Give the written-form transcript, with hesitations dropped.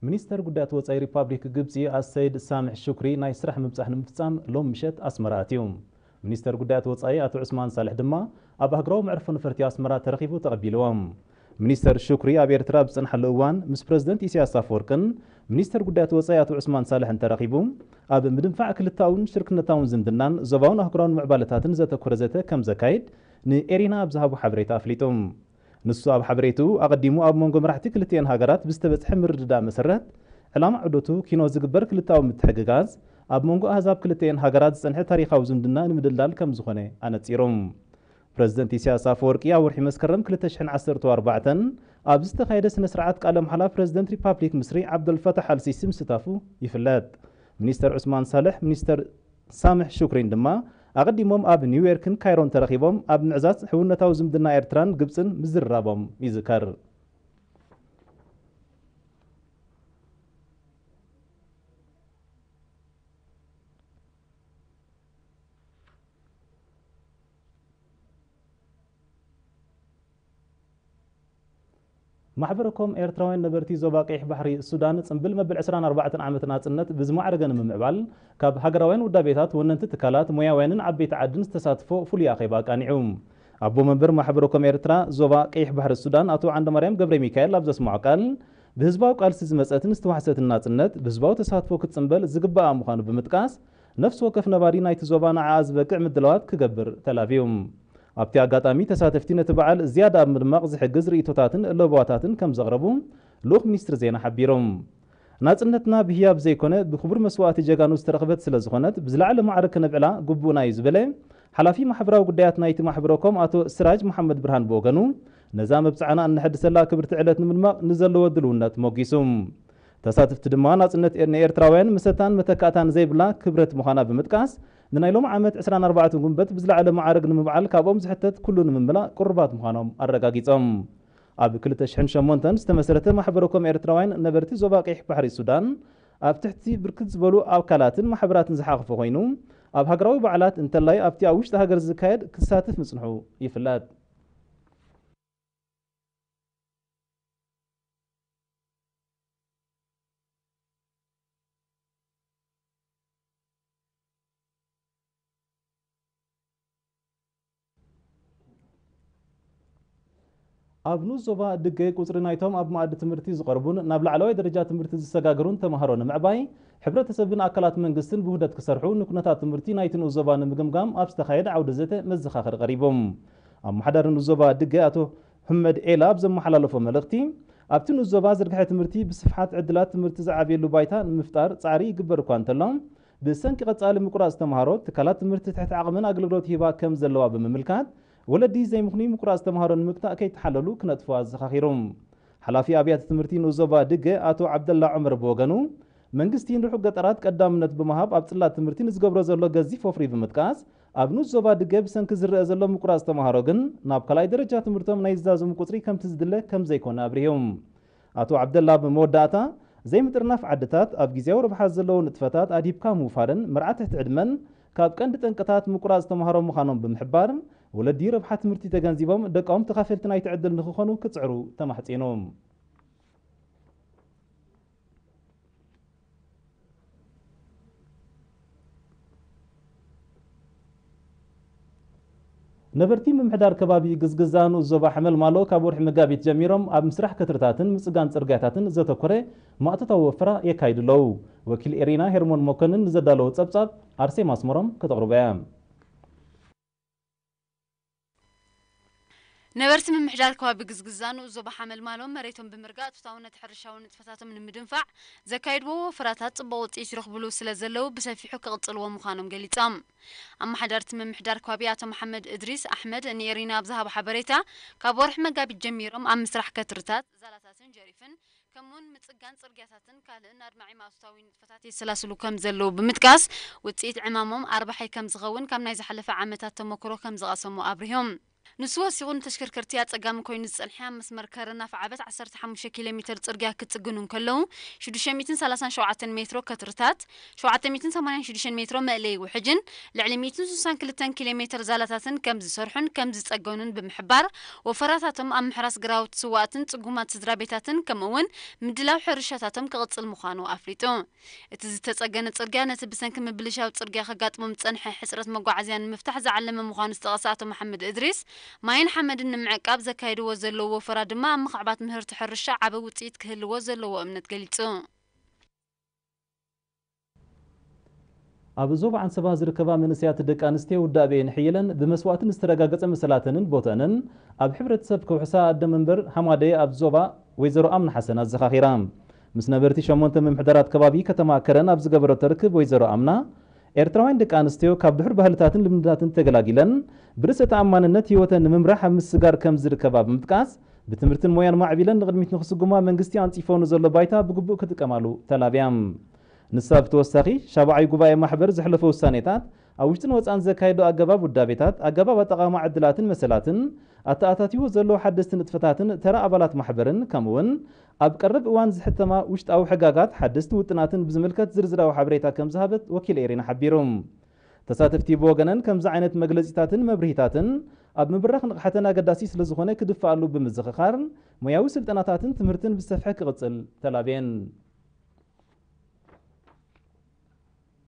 ሚኒስተር ጉዳያት ወጻኢ ሪፓብሊክ ግብፂ አሰይድ ሳምሕ ሽኩሪ ናይ ስራሕ ምብፃሕ ንምፍፃም ሎም ምሸት ኣስመራ ኣትዮም ሚኒስተር ጉዳያት ወጻኢ አቶ ዑስማን ሳልሕ ድማ ኣብ ሃገራዊ መዕርፎ ነፈርቲ ኣስመራ ተረኺቡ ተቐቢልዎም ሚኒስተር ሽኩሪ ኣብ ኤርትራ ብፅንሐሉ እዋን ምስ ፕረዚደንት ኢሳያስ አፈወርቅን ሚኒስተር ጉዳያት ወጻኢ አቶ ዑስማን ሳልሕን ተረኺቡ ኣብ ምድንፋዕ ክልታውን ሽርክነታውን ዝምድናን ዞባውን ኣህጉራውን ምዕባለታትን ዘተኮረ ዘተ ከም ዘካይድ ንኤሪና ኣብ ዝሃቡ ሓበሬታ ኣፍሊጦም ንሱ ኣብ ሓበሬቱ ኣቐዲሙ ኣብ መንጎ መራሕቲ ክልቲአን ሃገራት ብዝተበፅሐ ምርድዳእ መሰረት ዕላማ ዕዶቱ ኪኖ ዝግበር ክልታዊ ምትሕግጋዝ ኣብ መንጎ ኣህዛብ ክልቲአን ሃገራት ዝፀንሐ ታሪኻዊ ዝምድና ንምድላል ከም ዝኾነ ኣነፂሮም ፕረዚደንት ኢሳያስ አፈወርቂ ኣብ ወርሒ መስከረም 2014 ኣብ ዝተኻየደ ስነ ስርዓት ቃለ መሓላ ፕረዚደንት ሪፓብሊክ ምስሪ ዓብደልፈታሕ አልሲሲ ምስታፉ ይፍለጥ ሚኒስተር ዑስማን ሳልሕ ሚኒስተር ሳምሕ ሽኩሪን ድማ ኣቐዲሞም ኣብ ኒውዮርክን ካይሮን ተረኺቦም ኣብ ምዕዛዝ ሕውነታዊ ዝምድና ኤርትራን ግብፅን ምዝርራቦም ይዝከር ማሕበረኮም ኤርትራውያን ነበርቲ ዞባ ቀይሕ ባሕሪ ሱዳን ጽምብል መበል 24 ዓመት ናጽነት ብዝማዕረገን ምምዕባል ካብ ሃገራውያን ውዳቤታት ወነንቲ ትካላት ሞያውያንን ዓበይቲ ዓድን ዝተሳትፎ ፍሉይ ኣኼባ ቃኒዑ ኣቦ መንበር ማሕበረኮም ኤርትራ ዞባ ቀይሕ ባሕሪ ሱዳን አቶ ዓንደማርያም ገብረ ሚካኤል ኣብ ዘስማዖ ቃል ብህዝባዊ ቃልሲ ዝመፀትን ዝተዋሕሰትን ናጽነት ብህዝባዊ ተሳትፎ ክትጽምበል ዝግባእ ምዃኑ ብምጥቃስ ነፍሲ ወከፍ ነባሪ ናይቲ ዞባ ንዓኣ ዝበቅዕ ምድለዋት ክገብር ተላብዮም ኣብቲ ኣጋጣሚ ተሳተፍቲ ነቲ በዓል ዝያዳ ኣብ ምድማቕ ዝሕግዝ ርእቶታትን ለበዋታትን ከም ዘቕረቡ ልኡኽ ሚኒስትር ዜና ሓቢሮም ናጽነትና ብህያብ ዘይኮነ ብክቡር መስዋእቲ ጀጋኑ ዝተረኽበት ስለ ዝኾነት ብዝለዓለ ማዕረ ከነብዕላ ግቡእና እዩ ዝበለ ሓላፊ ማሕበራዊ ጉዳያት ናይቲ ማሕበረኮም አቶ ስራጅ መሐመድ ብርሃን ብወገኑ ነዛ መብፃዕና እንሕድሰላ ክብርቲ ዕለት ንምድማቕ ንዘለዎ ድልውነት ሞጊሱም ተሳተፍቲ ድማ ናጽነት ንኤርትራውያን መሰታን መተካእታን ዘይብላ ክብረት ምዃና ብምጥቃስ ንናይ ሎም ዓመት 24 ጉንበት ብዝለዓለ ማዕረግ ንምብዓል ካብኦም ዝሕተት ኩሉ ንምምላእ ቁርባት ምዃኖም ኣረጋጊፆም ኣብ 2008 ዝተመስረተ ማሕበረኮም ኤርትራውያን ነበርቲ ዞባ ቀይሕ ባሕሪ ሱዳን ኣብ ትሕቲ ብርክት ዝበሉ ኣካላትን ማሕበራትን ዝሓቐፈ ኮይኑ ኣብ ሃገራዊ በዓላት እንተላይ ኣብቲ ኣብ ውሽጢ ሃገር ዝካየድ ክሳተፍ ምጽንሑ ይፍለጥ ኣብ ንኡስ ዞባ ድገ ቁፅሪ ናይቶም ኣብ ማእዲ ትምህርቲ ዝቐርቡን ናብ ላዕለዋይ ደረጃ ትምህርቲ ዝሰጋገሩን ተምሃሮ ንምዕባይ ሕብረተሰብን ኣካላት መንግስትን ብውህደት ክሰርሑ ንኩነታት ትምህርቲ ናይቲ ንኡስ ዞባ ንምግምጋም ኣብ ዝተኻየደ ዓውደ ዘተ መዘኻኸሪ ቀሪቦም ኣመሓዳሪ ንኡስ ዞባ ድገ አቶ ሕመድ ኤላ ኣብ ዘመሓላለፎ መልእኽቲ ኣብቲ ንኡስ ዞባ ዝርግሐ ትምህርቲ ብስፍሓት ዕድላት ትምህርቲ ዝዓብየሉ ባይታ ንምፍጣር ፃዕሪ ይግበር እኳ እንተሎ ብሰንኪ ቀጻሊ ምቁራፅ ተምሃሮ ትካላት ትምህርቲ ትሕቲ ዓቕምን ኣገልግሎት ሂባ ከም ዘለዋ ብምምልካት ወለዲ ዘይምኽኒ ምቁራፅ ተምሃሮ ንምግታእ ከይተሓለሉ ክነጥፉ ኣዘኻኺሮም ሓላፊ ኣብያተ ትምህርቲ ንኡስ ዞባ ድገ አቶ ዓብደላ ዑመር ብወገኑ መንግስቲ ንርሑቕ ገጠራት ቀዳምነት ብምሃብ ኣብ ጽላት ትምህርቲ ንዝገብሮ ዘሎ ገዚፍ ወፍሪ ብምጥቃስ ኣብ ንኡስ ዞባ ድገ ብሰንኪ ዝርአ ዘሎ ምቁራፅ ተምሃሮ ግን ናብ ካልኣይ ደረጃ ትምህርቶም ናይ ዝዛዘሙ ቁፅሪ ከምቲ ዝድለ ከም ዘይኮነ ኣብርሂቦም አቶ ዓብደላ ብመወዳእታ ዘይምጥርናፍ ዓድታት ኣብ ግዜያዊ ረብሓት ዘለዎ ንጥፈታት ኣዲብካ ምውፋርን መርዓት ትሕቲ ዕድመን ካብ ቀንዲ ጠንቅታት ምቁራፅ ተምሃሮ ምዃኖም ብምሕባር ወለዲ ረብሓ ትምህርቲ ተገንዚቦም ደቃኦም ተኻፈልቲ ናይቲ ዕድል ንክኾኑ ክፅዕሩ ተማሕፂኖም ነበርቲ ምምሕዳር ከባቢ ግዝግዛ ንኡስ ዞባ ሓመልማሎ ካብ ወርሒ መጋቢት ጀሚሮም ኣብ ምስራሕ ከትርታትን ምፅጋን ፅርግያታትን ዘተኮረ ማእቶታዊ ወፈራ የካይዱ ኣለዉ ወኪል ኤሪና ሄርሞን ሞኮንን ንዘዳለዎ ፀብፃብ ኣርሴማ ኣስመሮም ከተቕርበያ ነበርቲ ምምሕዳር ከባቢ ግዝግዛኑ ዞባ ሓመልማሎም መሬቶም ብምርጋፅ ፍታውነት ሕርሻውን ንጥፈታቶም ንምድንፋዕ ዘካይድዎ ወፈራታት ጽቡቕ ውፅኢት ይረኽብሉ ስለ ዘለው ብሰፊሑ ክቕፅልዎ ምዃኖም ገሊፆም ኣመሓዳርቲ ምምሕዳር ከባቢ ኣቶ መሐመድ እድሪስ ኣሕመድ ንኤሪና ኣብ ዝሃቦ ሓበሬታ ካብ ወርሒ መጋቢት ጀሚሮም ኣብ ምስራሕ ከትርታት ዛላታትን ጀሪፍን ከምኡውን ምፅጋን ፅርግያታትን ካልእን ኣድማዒ ማእቶታዊ ንጥፈታት የሰላስሉ ከም ዘለው ብምጥቃስ ውፅኢት ዕማሞም ኣርባሓይ ከም ዝኸውን ካብ ናይ ዝሓለፈ ዓመታት ተመክሮ ከም ዝቐሰሙ ኣብርሂቦም نسواسيون تشكركرتيا صقام كوين صنحيا مسمر كرنا فعبت 15 كيلومتر صرغيا كتصغنون كلو 637 متر كترتات 786 متر مالي وحجن لعلي 162 كيلومتر زالاتاتن كم زسرحن كم زصغونن بمحبار وفراتاتهم ام محراس غراوت سواتن صقومات سدرابيتاتن كمون مدلاو حرشاتاتهم كقصل مخانو افريتو اتز تصغن صرغيا نتبسنك مبلشاو صرغيا خغاطمم صنحي حسرت مغعزيان مفتاح زعلم مخانو استقاساتو محمد ادريس ماين حمد النمعقاب زكايدو زلو فرادما مخعبات مهرت حرشا عبا وصيت كهلو زلو امنت غليصو أبزوب عن سبا زركبا منسيات دق أنستي ودابين حيلن بمسواتن استرغاغص مسلاتن بوتنن أب حبرت سب كوحسا أدمنبر حمادي أبزوبا ويزرو أمن حسن الزخاخيرام مسنبرتي شمونت ممحدرات كبابي كتما كرن أبز قبرو تركب ويزرو أمنا ኤርትራውያን ደቂ አንስትዮ ካብ ድሕር ባህልታትን ልምድታትን ተገላጊለን ብርሰ ተኣማንነት ህይወተን ንምምራሕ ኣብ ምስጋር ከም ዝርከባ ብምጥቃስ ብትምህርትን ሞያን ማዕቢለን ንቅድሚት ንኽስጉማ መንግስቲ አንፂፎኑ ዘሎ ባይታ ብግቡእ ክትቀማሉ ተላብያም ንሳብ ተወሳኺ ሻብዓይ ጉባኤ ማሕበር ዘሕለፈ ውሳኔታት ኣብ ውሽጥን ወፃን ዘካየዱ ኣገባብ ውዳቤታት ኣገባብ ኣጠቓቕማ ዕድላትን መሰላትን ኣተኣታትዩ ዘለዎ ሓደስቲ ንጥፈታትን ተራ ኣባላት ማሕበርን ከምኡውን ኣብ ቀረብ እዋን ዝሕተማ ውሽጣዊ ሕጋጋት ሓደስቲ ውጥናትን ብዝምልከት ዝርዝራዊ ሓበሬታ ከም ዝሃበት ወኪል ኤሪና ሓቢሮም ተሳተፍቲ ብወገነን ከምዚ ዓይነት መግለፂታትን መብርሂታትን ኣብ ምብራኽ ንቕሓተን ኣገዳሲ ስለ ዝኾነ ክድፈኣሉ ብምዝኽኻር ሞያዊ ስልጠናታትን ትምህርትን ብሰፊሐ ክቕፅል ተላብየን